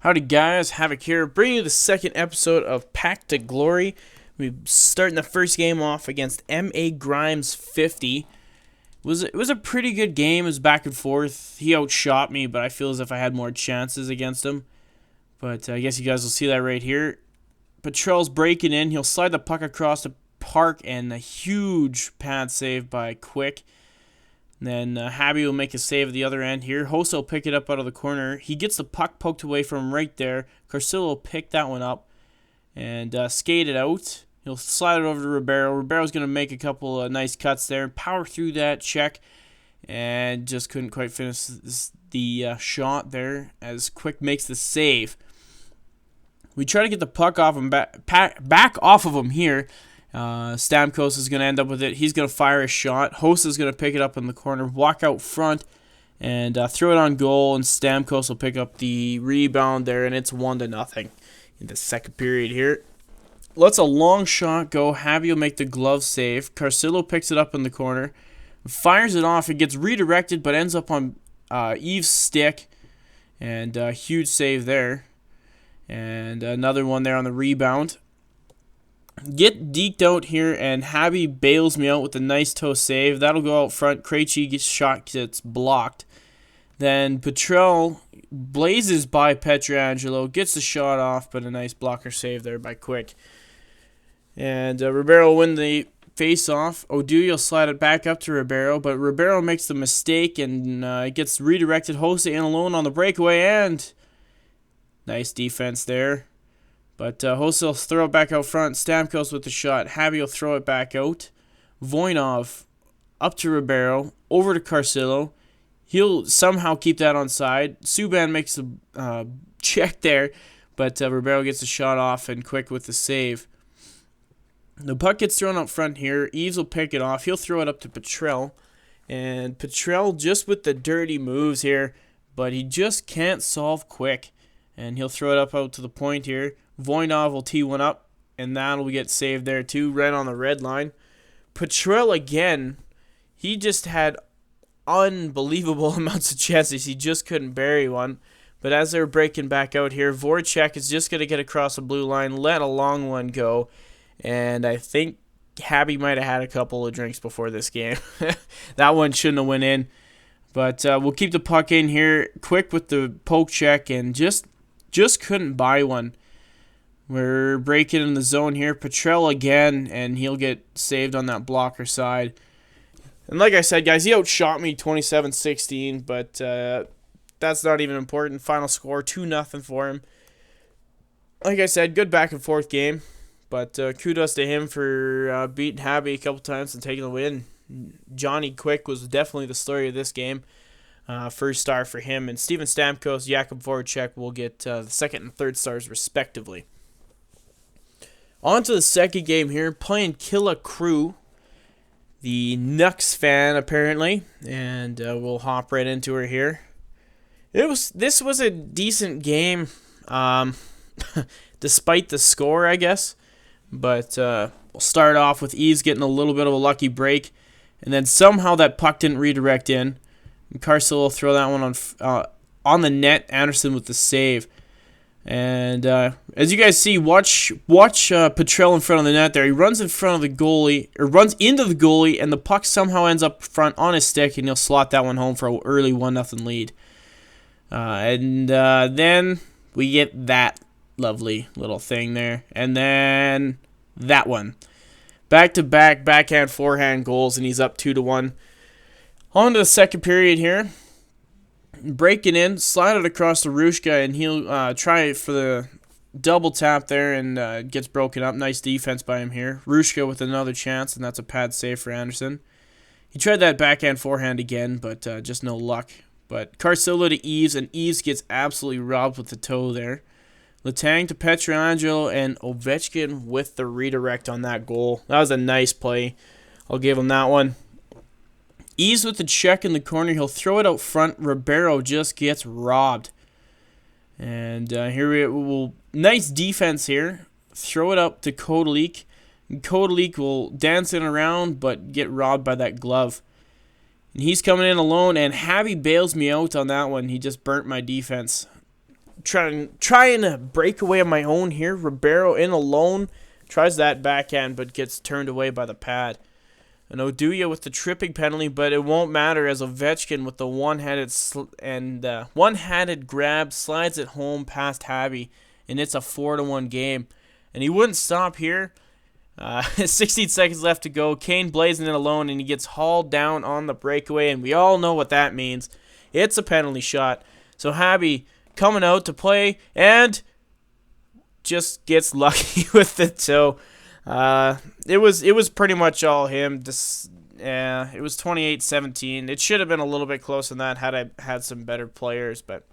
Howdy guys, Havoc here, bringing you the second episode of Pack to Glory. We're starting the first game off against M.A. Grimes 50. It was a pretty good game. It was back and forth. He outshot me, but I feel as if I had more chances against him. But I guess you guys will see that right here. Petrell's breaking in. He'll slide the puck across the park, and a huge pad save by Quick. Then Habby will make a save at the other end here. Hossa will pick it up out of the corner. He gets the puck poked away from him right there. Carcillo will pick that one up and skate it out. He'll slide it over to Ribeiro. Ribeiro's going to make a couple of nice cuts there. Power through that check. And just couldn't quite finish the shot there as Quick makes the save. We try to get the puck off him back off of him here. Stamkos is going to end up with it. He's going to fire a shot. Hossa is going to pick it up in the corner, walk out front, and throw it on goal. And Stamkos will pick up the rebound there, and it's 1-0 in the second period here. Lets a long shot go. Javi will make the glove save. Carcillo picks it up in the corner, fires it off. It gets redirected, but ends up on Eve's stick, and a huge save there. And another one there on the rebound. Get deked out here, and Habby bails me out with a nice toe save. That'll go out front. Krejci's shot gets blocked. Then Petrell blazes by Pietrangelo, gets the shot off, but a nice blocker save there by Quick. And Ribeiro will win the face-off. Oduya will slide it back up to Ribeiro, but Ribeiro makes the mistake, and it gets redirected. Hossa in alone on the breakaway, and nice defense there. But Hossa will throw it back out front. Stamkos with the shot. Habby will throw it back out. Voinov up to Ribeiro. Over to Carcillo. He'll somehow keep that onside. Subban makes a check there. But Ribeiro gets the shot off and Quick with the save. The puck gets thrown up front here. Eves will pick it off. He'll throw it up to Petrell. And Petrell just with the dirty moves here. But he just can't solve Quick. And he'll throw it up out to the point here. Voinov will tee one up, and that'll get saved there too, right on the red line. Petrell again, he just had unbelievable amounts of chances. He just couldn't bury one. But as they're breaking back out here, Voracek is just going to get across the blue line, let a long one go, and I think Habby might have had a couple of drinks before this game. That one shouldn't have went in. But we'll keep the puck in here, Quick with the poke check, and just couldn't buy one. We're breaking in the zone here. Petrell again, and he'll get saved on that blocker side. And like I said, guys, he outshot me 27-16, but that's not even important. Final score, 2-0 for him. Like I said, good back-and-forth game, but kudos to him for beating Habby a couple times and taking the win. Johnny Quick was definitely the story of this game. First star for him, and Steven Stamkos, Jakub Voracek will get the second and third stars respectively. On to the second game here, playing Killa Crew, the Nux fan apparently, and we'll hop right into her here. This was a decent game, despite the score, I guess. But we'll start off with Eves getting a little bit of a lucky break, and then somehow that puck didn't redirect in. And Carcillo will throw that one on the net. Anderson with the save. And as you guys see, watch Petrell in front of the net there. He runs in front of the goalie, or runs into the goalie, and the puck somehow ends up front on his stick, and he'll slot that one home for an early 1-0 lead. And then we get that lovely little thing there. And then that one. Back-to-back, backhand, forehand goals, and he's up 2-1. On to the second period here. Breaking in, slide it across to Rushka, and he'll try it for the double tap there, and gets broken up. Nice defense by him here. Rushka with another chance, and that's a pad save for Anderson. He tried that backhand forehand again, but just no luck. But Carcillo to Eves, and Eves gets absolutely robbed with the toe there. Letang to Pietrangelo, and Ovechkin with the redirect on that goal. That was a nice play. I'll give him that one. Eves with the check in the corner. He'll throw it out front. Ribeiro just gets robbed. And here we will. Nice defense here. Throw it up to Kodalik. Kodalik will dance in around, but get robbed by that glove. And he's coming in alone, and Habby bails me out on that one. He just burnt my defense. trying to break away on my own here. Ribeiro in alone. Tries that backhand, but gets turned away by the pad. And Oduya with the tripping penalty, but it won't matter as Ovechkin with the one-handed grab slides it home past Habby, and it's a 4-1 game. And he wouldn't stop here. 16 seconds left to go. Kane blazing it alone, and he gets hauled down on the breakaway, and we all know what that means. It's a penalty shot. So Habby coming out to play, and just gets lucky with the toe. It was pretty much all him. It was 28-17. It should have been a little bit closer than that had I had some better players. But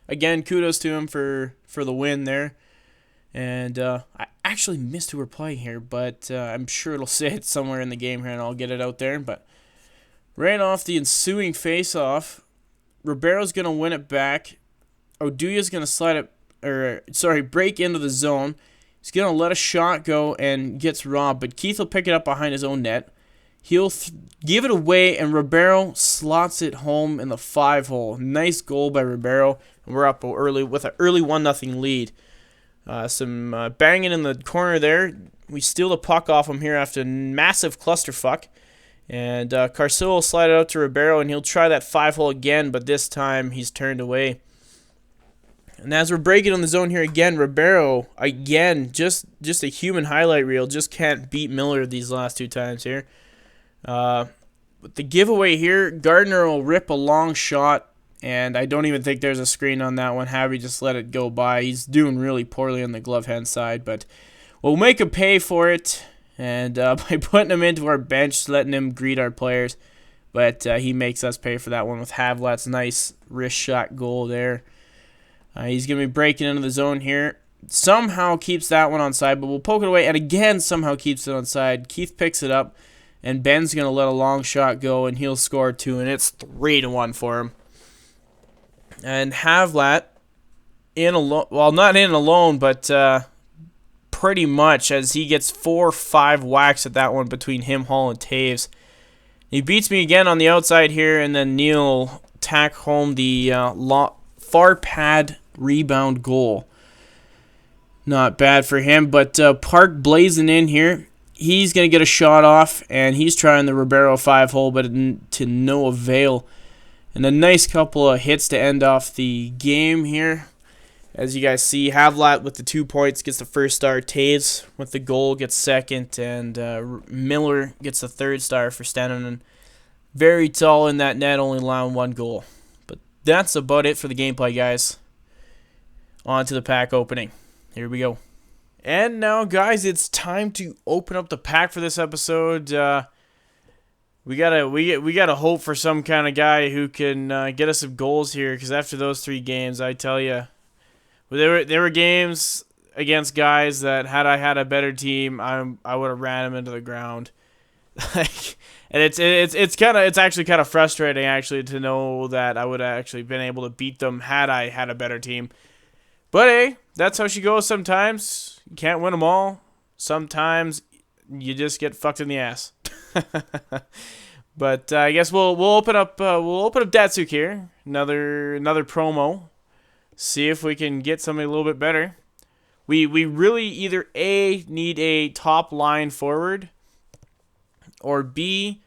again, kudos to him for the win there. And I actually missed who we're playing here, but I'm sure it'll say it somewhere in the game here, and I'll get it out there. But right off the ensuing face-off, Ribeiro's going to win it back. Oduya's going to break into the zone. He's going to let a shot go and gets robbed, but Keith will pick it up behind his own net. He'll give it away, and Ribeiro slots it home in the 5-hole. Nice goal by Ribeiro, and we're up early with an early 1-0 lead. Some banging in the corner there. We steal the puck off him here after a massive clusterfuck. And Carcillo will slide it out to Ribeiro, and he'll try that 5-hole again, but this time he's turned away. And as we're breaking on the zone here again, Ribeiro, again, just a human highlight reel. Just can't beat Miller these last two times here. With the giveaway here, Gardner will rip a long shot, and I don't even think there's a screen on that one. Habby just let it go by. He's doing really poorly on the glove hand side, but we'll make him pay for it, and by putting him into our bench, letting him greet our players. But he makes us pay for that one with Havlat's nice wrist shot goal there. He's going to be breaking into the zone here. Somehow keeps that one onside, but we'll poke it away. And again, somehow keeps it onside. Keith picks it up, and Ben's going to let a long shot go, and he'll score 2, and it's 3-1 for him. And Havlat, not in alone, but pretty much as he gets 4 or 5 whacks at that one between him, Hall, and Taves. He beats me again on the outside here, and then Neal tack home the far pad rebound goal. Not bad for him, but Park blazing in here. He's going to get a shot off, and he's trying the Ribeiro 5-hole, but to no avail. And a nice couple of hits to end off the game here. As you guys see, Havlat with the 2 points gets the first star. Taves with the goal gets second, and Miller gets the third star for standing very tall in that net, only allowing 1 goal. But that's about it for the gameplay, guys. On to the pack opening. Here we go. And now, guys, it's time to open up the pack for this episode. We gotta hope for some kind of guy who can get us some goals here, because after those 3 games, I tell you, there were games against guys that had I had a better team, I would have ran them into the ground. And it's actually kind of frustrating actually to know that I would have actually been able to beat them had I had a better team. But hey, that's how she goes sometimes. You can't win them all. Sometimes you just get fucked in the ass. But I guess we'll open up Datsuk here. Another promo. See if we can get something a little bit better. We really either A, need a top line forward, or B,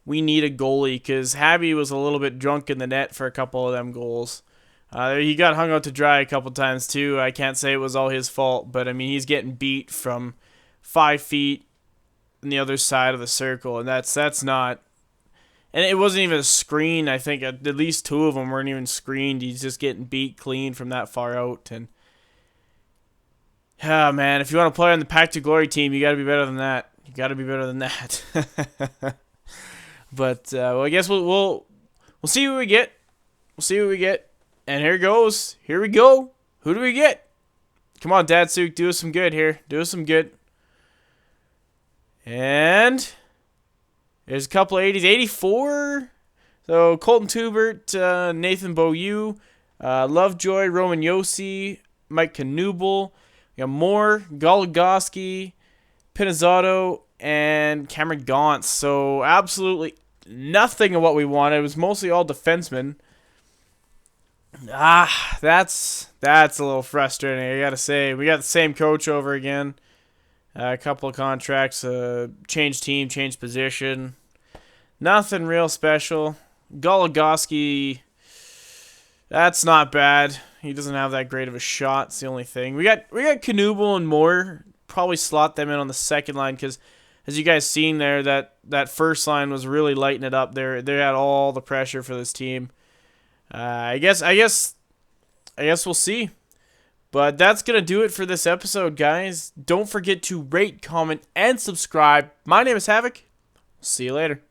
we need a goalie, because Habby was a little bit drunk in the net for a couple of them goals. He got hung out to dry a couple times too. I can't say it was all his fault, but I mean, he's getting beat from 5 feet on the other side of the circle, and that's not. And it wasn't even a screen. I think at least 2 of them weren't even screened. He's just getting beat clean from that far out. And man, if you want to play on the Pack to Glory team, you got to be better than that. You got to be better than that. But well, I guess we'll see what we get. We'll see what we get. And here goes. Here we go. Who do we get? Come on, Datsuk, do us some good here. Do us some good. And there's a couple of 80s. 84. So Colton Tubert, Nathan Beaulieu, Lovejoy, Roman Yossi, Mike Knuble. We got Moore, Goligoski, Pinizzato, and Cameron Gauntz. So absolutely nothing of what we wanted. It was mostly all defensemen. That's a little frustrating. I gotta say, we got the same coach over again. A couple of contracts, change team, change position. Nothing real special. Goligoski, that's not bad. He doesn't have that great of a shot. It's the only thing. We got Knubel and Moore. Probably slot them in on the second line because, as you guys seen there, that first line was really lighting it up. They had all the pressure for this team. I guess we'll see. But that's going to do it for this episode, guys. Don't forget to rate, comment, and subscribe. My name is Havoc. See you later.